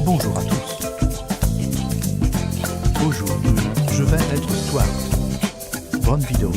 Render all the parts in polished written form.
Bonjour à tous. Aujourd'hui, je vais être stuarte. Bonne vidéo.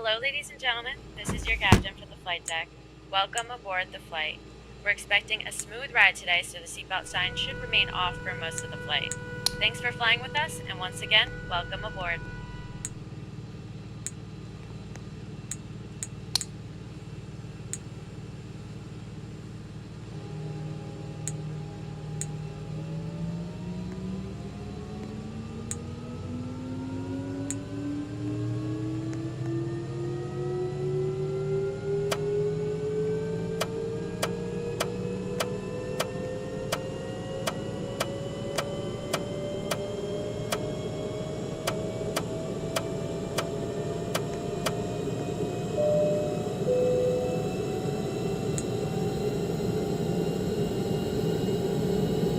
Hello, ladies and gentlemen. This is your captain for the flight deck. Welcome aboard the flight. We're expecting a smooth ride today, so the seatbelt sign should remain off for most of the flight. Thanks for flying with us, and once again, welcome aboard.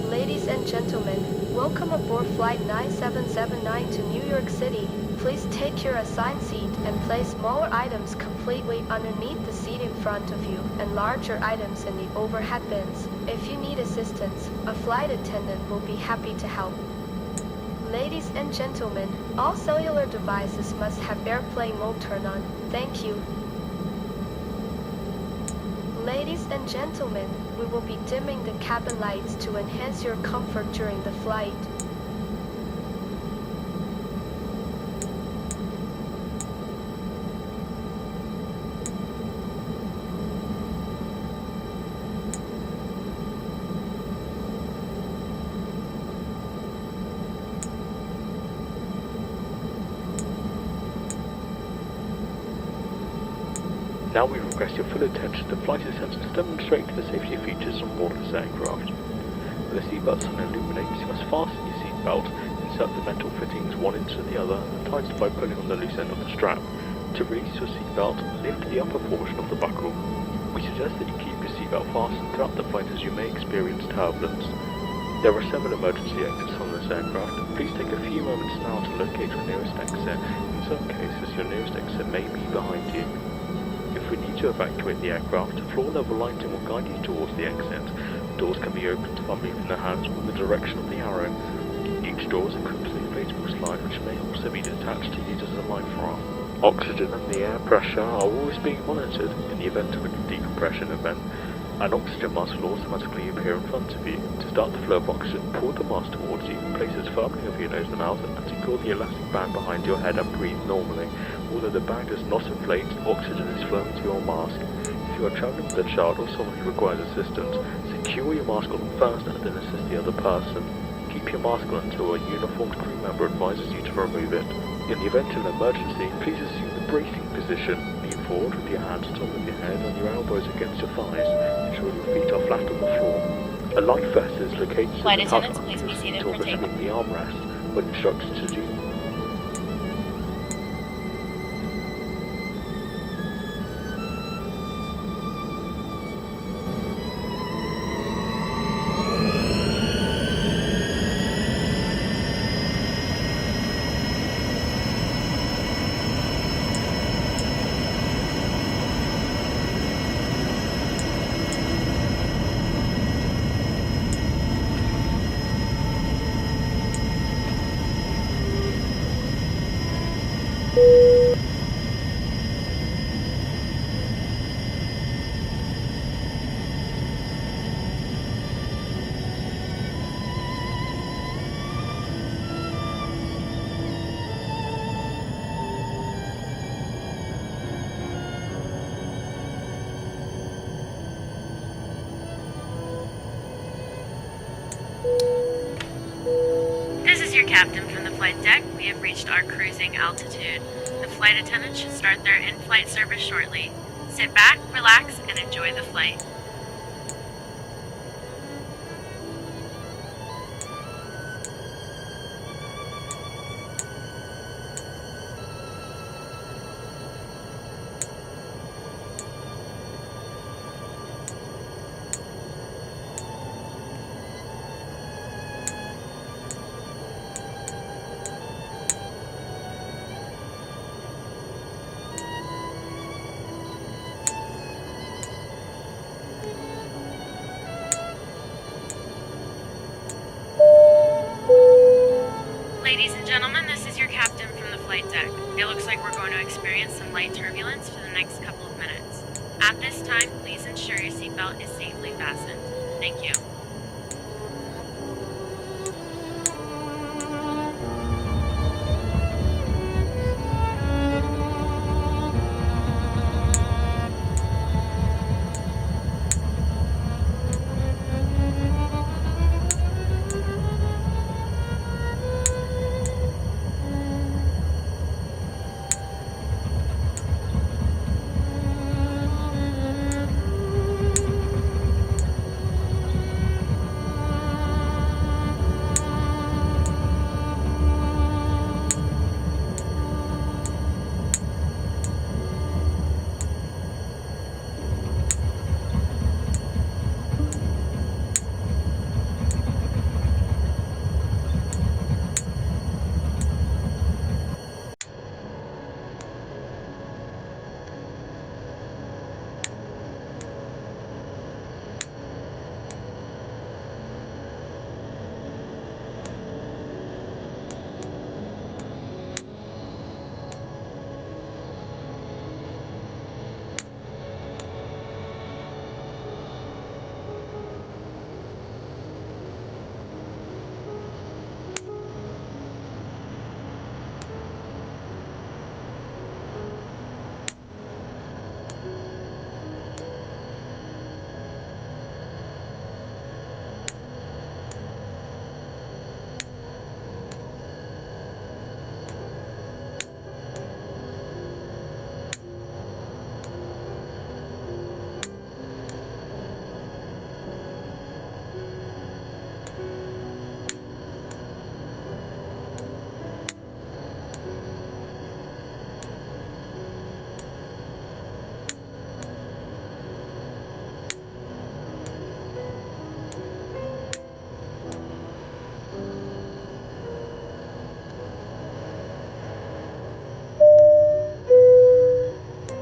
Ladies and gentlemen, welcome aboard Flight 9779 to New York City. Please take your assigned seat and place smaller items completely underneath the seat in front of you and larger items in the overhead bins. If you need assistance, a flight attendant will be happy to help. Ladies and gentlemen, all cellular devices must have airplane mode turned on. Thank you. Ladies and gentlemen, we will be dimming the cabin lights to enhance your comfort during the flight. Now we request your full attention to flight attendants demonstrating the safety features on board this aircraft. With the seatbelt sign illuminates, you must fasten your seatbelt, insert the metal fittings one into the other, and tighten by pulling on the loose end of the strap. To release your seatbelt, lift the upper portion of the buckle. We suggest that you keep your seatbelt fastened throughout the flight as you may experience turbulence. There are several emergency exits on this aircraft. Please take a few moments now to locate your nearest exit. In some cases, your nearest exit may be behind you. If we need to evacuate the aircraft, floor level lighting will guide you towards the exit. Doors can be opened by moving the hands with the direction of the arrow. Each door is equipped with an inflatable slide which may also be detached to use as a life raft. Oxygen and the air pressure are always being monitored. In the event of a decompression event, an oxygen mask will automatically appear in front of you. To start the flow of oxygen, pull the mask towards you, place it firmly over your nose and mouth, and secure the elastic band behind your head and breathe normally. Although the bag does not inflate, oxygen is flowing to your mask. If you are traveling with a child or someone who requires assistance, secure your mask on first and then assist the other person. Keep your mask on until a uniformed crew member advises you to remove it. In the event of an emergency, please assume the bracing position. Lean forward with your hands on top of your head and your elbows against your thighs. Ensure your feet are flat on the floor. A life vest is located Flight in the attendants, cover please be seated or for takeoff. between the armrests when instructed to do. This is your captain from the flight deck. We have reached our cruising altitude. The flight attendants should start their in-flight service shortly. Sit back, relax, and enjoy the flight. Ladies and gentlemen, this is your captain from the flight deck. It looks like we're going to experience some light turbulence for the next couple of minutes. At this time, please ensure your seatbelt is safely fastened. Thank you.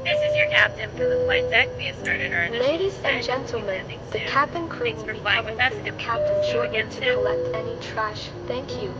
This is your captain from the flight deck. We have started our initial Ladies descent. and gentlemen, Landing the soon. cabin crew Thanks will for be flying coming with us, through the and we cabin will see you shortly again to soon. collect any trash. Thank you.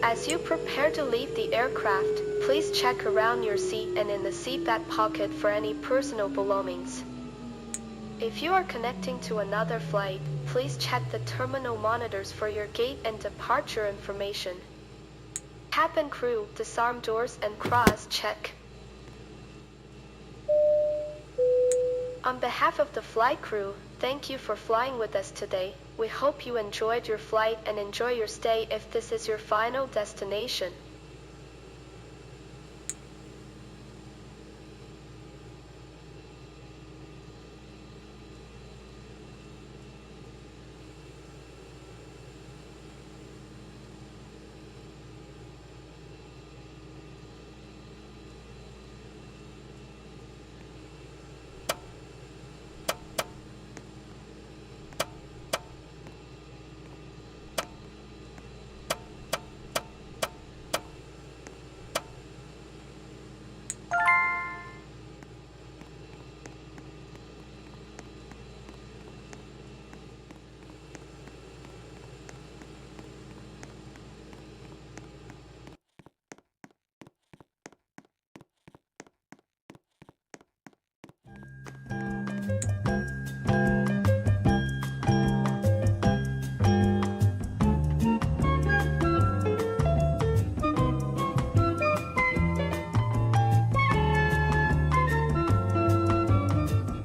As you prepare to leave the aircraft, please check around your seat and in the seatback pocket for any personal belongings. If you are connecting to another flight, please check the terminal monitors for your gate and departure information. Cabin crew, disarm doors and cross-check. On behalf of the flight crew, thank you for flying with us today. We hope you enjoyed your flight and enjoy your stay if this is your final destination.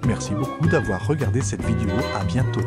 Merci beaucoup d'avoir regardé cette vidéo, à bientôt.